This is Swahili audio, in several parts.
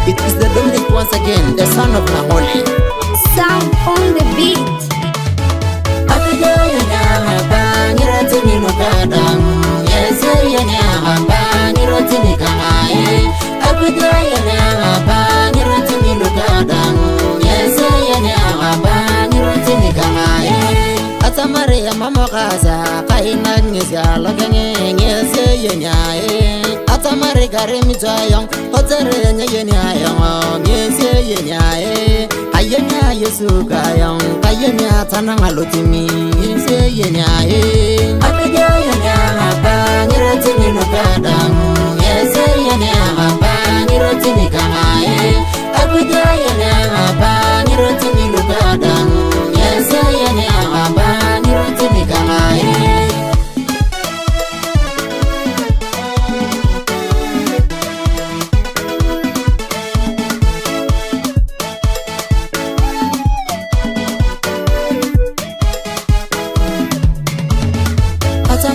It is the Dominic once again, the son of Nahole. Sound on the beat. Maria mama kaza kaina ngisa lagenge ngese yenyae atamare kare mitayong hotere nyenyae ngese yenyae ayenya yesu kayong kayenya tananga lotimi ngese yenyae akaja yenyae pa ngirotini nukadang ngese yenyae pa ngirotini kamae akaja yenyae pa ngirotini nukadang ngese yenyae pa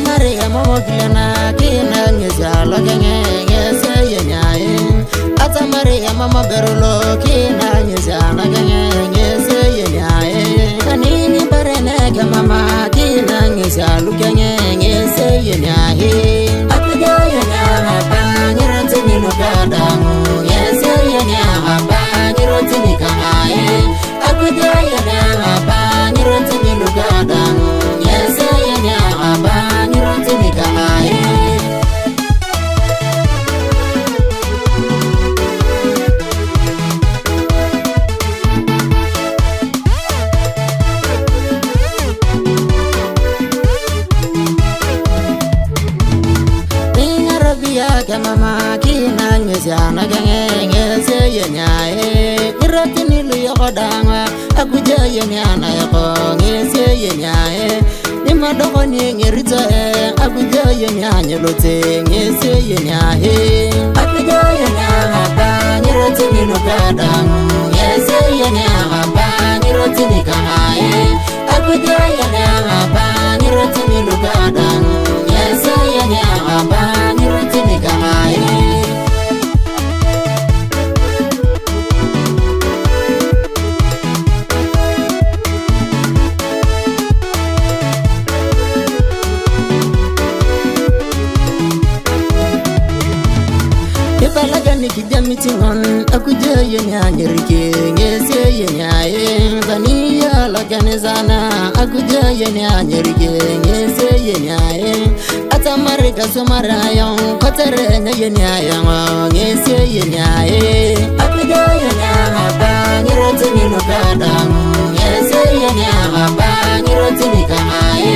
Maria mama kilana kina ngeza lagenge ngese yenyae ata Maria mama berulo kina ngeza lagenge ngese yenyae kanini barene ke mama kina ngeza lugenge ngese yenyae akaja yenyae bangira tini nukada ngese yenyae bangira tini kamae akaja yenyae bangira tini nukada ngese yenyae bangira tini kamae ke mama kina ngesa na gange ngese yenyae irotini lu yokodanga akuja yenyana yako ngese yenyae nimadoko ni ngerita akuja yenyanya lote ngese yenyae akuja yenyana pa nirotini nukadang ngese yenyana pa nirotini kamae akuja yenyana pa nirotini nukadang ngese yenyana pa nirotini kamae Balagani kijami tingon akuja yenyanya rike ngese yenyae zaniya lagane zana akuja yenyanya rike ngese yenyae atamare kasumarayon kotere yenyae ngese yenyae akuja yenyanya bangirotini nukadang ngese yenyae bangirotini kamae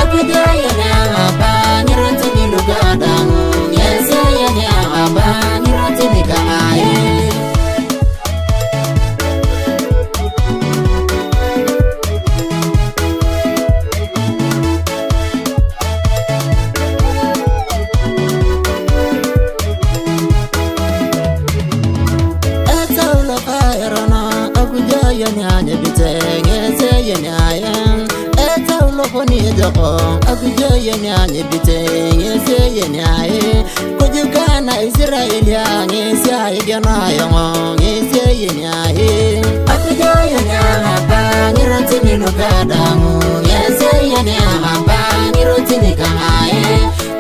akuja yenyanya bangirotini nukadang ngese yenyae bangirotini kamae etaulo kairana akuja yenyanya bitenge se yenyaye etaulo koni joko akuja yenyanya bitenge se yenyaye kujukana Israelia ngese ayigana yongo ngese yenyaye akuja yenyanya bangirotini nukadang ngese yenyaye bangirotini kamae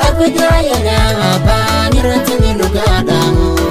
akuja yenyanya bangirotini nukadang